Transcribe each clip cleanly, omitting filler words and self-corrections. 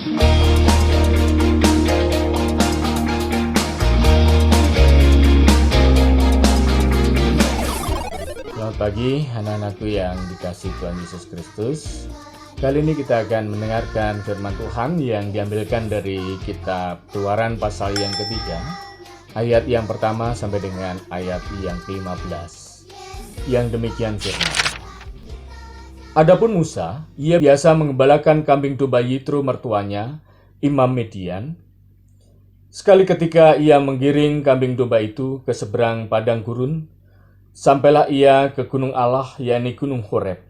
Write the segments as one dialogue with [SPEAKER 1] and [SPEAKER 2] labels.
[SPEAKER 1] Selamat pagi anak-anakku yang dikasihi Tuhan Yesus Kristus. Kali ini kita akan mendengarkan firman Tuhan yang diambilkan dari kitab Keluaran pasal yang ketiga, ayat yang pertama sampai dengan ayat yang ke-15. Yang demikian firman. Adapun Musa, ia biasa mengembalakan kambing domba Yitro mertuanya, Imam Midian. Sekali ketika ia menggiring kambing domba itu ke seberang padang gurun, sampailah ia ke gunung Allah, yakni gunung Horeb.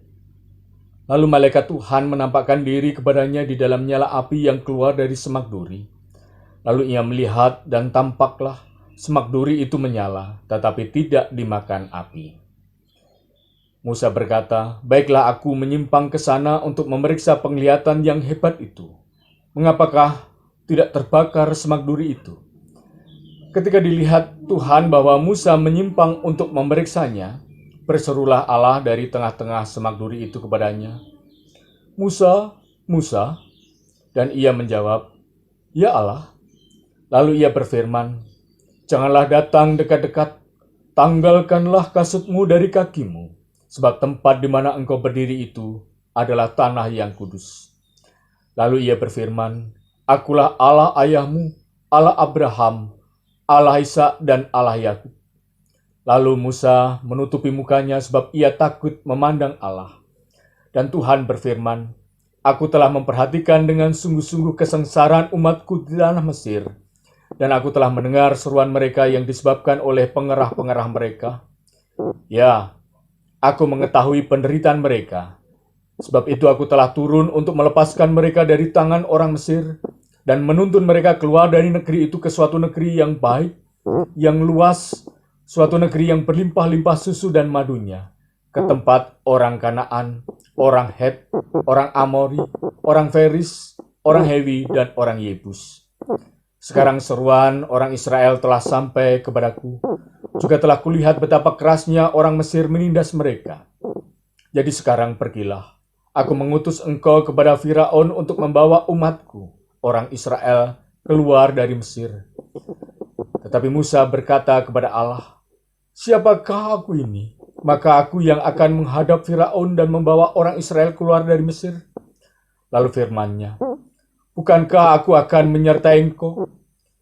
[SPEAKER 1] Lalu malaikat Tuhan menampakkan diri kepadanya di dalam nyala api yang keluar dari semak duri. Lalu ia melihat dan tampaklah semak duri itu menyala, tetapi tidak dimakan api. Musa berkata, "Baiklah aku menyimpang ke sana untuk memeriksa penglihatan yang hebat itu. Mengapakah tidak terbakar semak duri itu?" Ketika dilihat Tuhan bahwa Musa menyimpang untuk memeriksanya, berserulah Allah dari tengah-tengah semak duri itu kepadanya, "Musa, Musa." Dan ia menjawab, "Ya Allah." Lalu ia berfirman, "Janganlah datang dekat-dekat, tanggalkanlah kasutmu dari kakimu, sebab tempat di mana engkau berdiri itu adalah tanah yang kudus." Lalu ia berfirman, "Akulah Allah ayahmu, Allah Abraham, Allah Ishak dan Allah Yakub." Lalu Musa menutupi mukanya sebab ia takut memandang Allah. Dan Tuhan berfirman, "Aku telah memperhatikan dengan sungguh-sungguh kesengsaraan umatku di tanah Mesir, dan aku telah mendengar seruan mereka yang disebabkan oleh pengerah-pengerah mereka. Ya, aku mengetahui penderitaan mereka. Sebab itu aku telah turun untuk melepaskan mereka dari tangan orang Mesir, dan menuntun mereka keluar dari negeri itu ke suatu negeri yang baik, yang luas, suatu negeri yang berlimpah-limpah susu dan madunya, ke tempat orang Kanaan, orang Het, orang Amori, orang Feris, orang Hewi, dan orang Yebus. Sekarang seruan orang Israel telah sampai kepadaku, juga telah kulihat betapa kerasnya orang Mesir menindas mereka. Jadi sekarang pergilah, aku mengutus engkau kepada Firaun untuk membawa umatku, orang Israel, keluar dari Mesir." Tetapi Musa berkata kepada Allah, "Siapakah aku ini? Maka aku yang akan menghadap Firaun dan membawa orang Israel keluar dari Mesir." Lalu firman-Nya, "Bukankah aku akan menyertai engkau?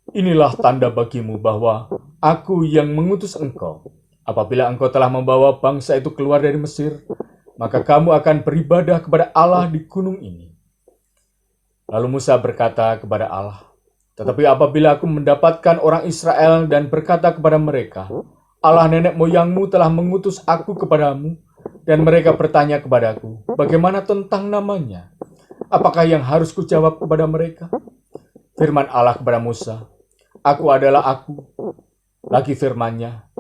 [SPEAKER 1] Inilah tanda bagimu bahwa aku yang mengutus engkau. Apabila engkau telah membawa bangsa itu keluar dari Mesir, maka kamu akan beribadah kepada Allah di gunung ini." Lalu Musa berkata kepada Allah, "Tetapi apabila aku mendapatkan orang Israel dan berkata kepada mereka, Allah nenek moyangmu telah mengutus aku kepadamu, dan mereka bertanya kepadaku, bagaimana tentang namanya? Apakah yang harus kujawab kepada mereka?" Firman Allah kepada Musa, "Aku adalah aku." Lagi firman-Nya,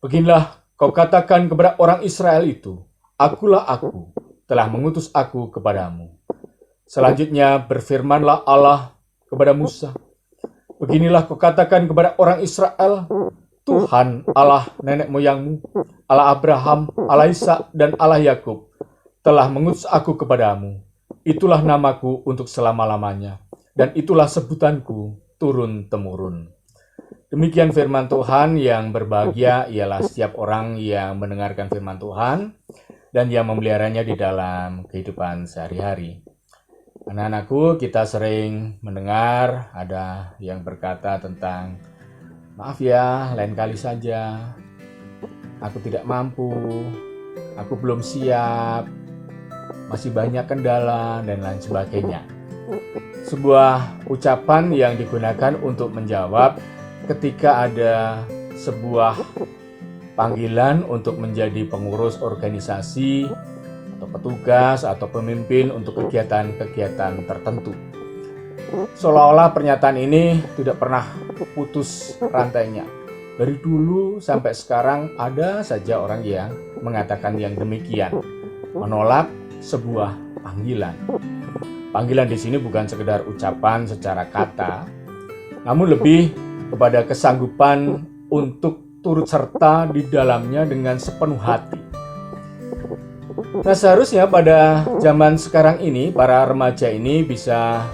[SPEAKER 1] "Beginilah kau katakan kepada orang Israel itu, Akulah aku, telah mengutus aku kepadamu." Selanjutnya berfirmanlah Allah kepada Musa, "Beginilah kau katakan kepada orang Israel, Tuhan Allah nenek moyangmu, Allah Abraham, Allah Ishak, dan Allah Yakub, telah mengutus aku kepadamu. Itulah namaku untuk selama-lamanya, dan itulah sebutanku turun-temurun." Demikian firman Tuhan. Yang berbahagia ialah setiap orang yang mendengarkan firman Tuhan dan yang memeliharanya di dalam kehidupan sehari-hari. Anak-anakku, kita sering mendengar ada yang berkata tentang, "Maaf ya, lain kali saja. Aku tidak mampu. Aku belum siap. Masih banyak kendala," dan lain sebagainya. Sebuah ucapan yang digunakan untuk menjawab ketika ada sebuah panggilan untuk menjadi pengurus organisasi, atau petugas, atau pemimpin untuk kegiatan-kegiatan tertentu. Seolah-olah pernyataan ini tidak pernah putus rantainya. Dari dulu sampai sekarang ada saja orang yang mengatakan yang demikian, menolak sebuah panggilan. Panggilan di sini bukan sekedar ucapan secara kata, namun lebih kepada kesanggupan untuk turut serta di dalamnya dengan sepenuh hati. Nah, seharusnya pada zaman sekarang ini para remaja ini bisa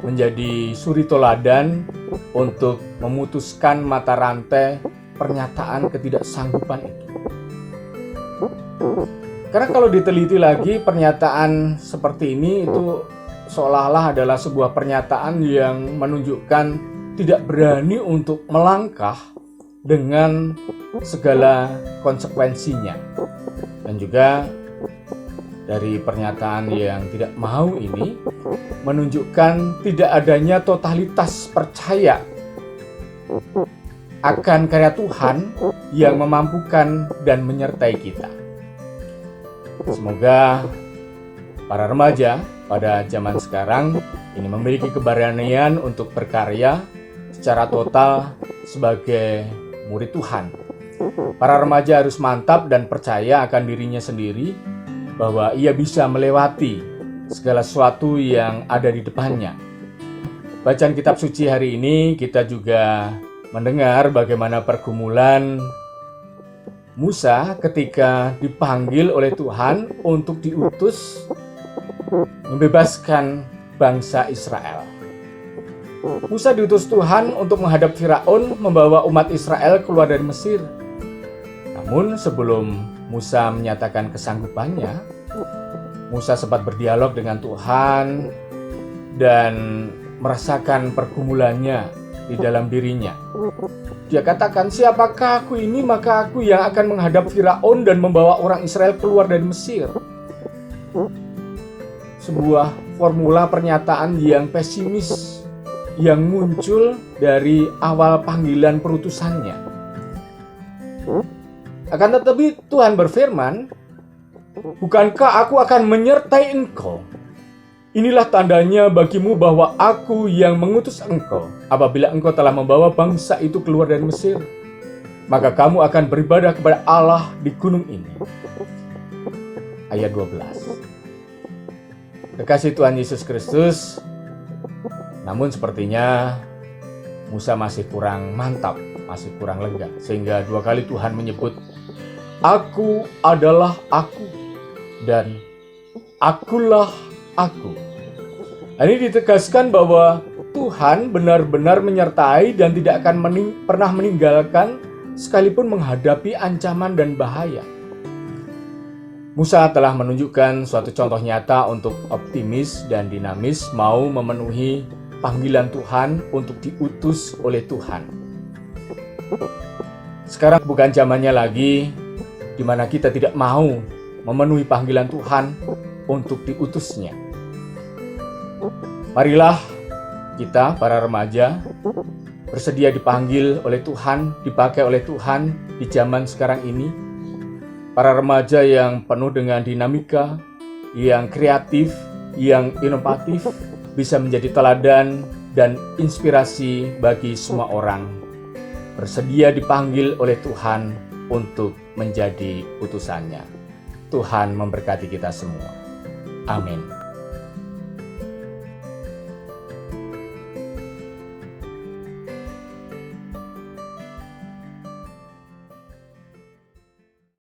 [SPEAKER 1] menjadi suri toladan untuk memutuskan mata rantai pernyataan ketidaksanggupan itu. Karena kalau diteliti lagi, pernyataan seperti ini itu seolah-olah adalah sebuah pernyataan yang menunjukkan tidak berani untuk melangkah dengan segala konsekuensinya. Dan juga dari pernyataan yang tidak mau ini menunjukkan tidak adanya totalitas percaya akan karya Tuhan yang memampukan dan menyertai kita. Semoga para remaja pada zaman sekarang ini memiliki keberanian untuk berkarya secara total sebagai murid Tuhan. Para remaja harus mantap dan percaya akan dirinya sendiri bahwa ia bisa melewati segala sesuatu yang ada di depannya. Bacaan kitab suci hari ini kita juga mendengar bagaimana pergumulan Musa ketika dipanggil oleh Tuhan untuk diutus membebaskan bangsa Israel. Musa diutus Tuhan untuk menghadap Firaun membawa umat Israel keluar dari Mesir. Namun sebelum Musa menyatakan kesanggupannya, Musa sempat berdialog dengan Tuhan dan merasakan pergumulannya di dalam dirinya. Dia katakan, "Siapakah aku ini? Maka aku yang akan menghadap Firaun dan membawa orang Israel keluar dari Mesir." Sebuah formula pernyataan yang pesimis yang muncul dari awal panggilan perutusannya. Akan tetapi Tuhan berfirman, "Bukankah aku akan menyertai engkau? Inilah tandanya bagimu bahwa aku yang mengutus engkau. Apabila engkau telah membawa bangsa itu keluar dari Mesir, maka kamu akan beribadah kepada Allah di gunung ini." Ayat 12. Kekasih Tuhan Yesus Kristus, namun sepertinya Musa masih kurang mantap, masih kurang lega. Sehingga 2 kali Tuhan menyebut, "Aku adalah aku," dan "Akulah aku." Ini ditegaskan bahwa Tuhan benar-benar menyertai dan tidak akan pernah meninggalkan sekalipun menghadapi ancaman dan bahaya. Musa telah menunjukkan suatu contoh nyata untuk optimis dan dinamis mau memenuhi panggilan Tuhan untuk diutus oleh Tuhan. Sekarang bukan zamannya lagi di mana kita tidak mau memenuhi panggilan Tuhan untuk diutusnya. Marilah kita, para remaja, bersedia dipanggil oleh Tuhan, dipakai oleh Tuhan di zaman sekarang ini. Para remaja yang penuh dengan dinamika, yang kreatif, yang inovatif, bisa menjadi teladan dan inspirasi bagi semua orang. Bersedia dipanggil oleh Tuhan untuk menjadi utusannya. Tuhan memberkati kita semua. Amin.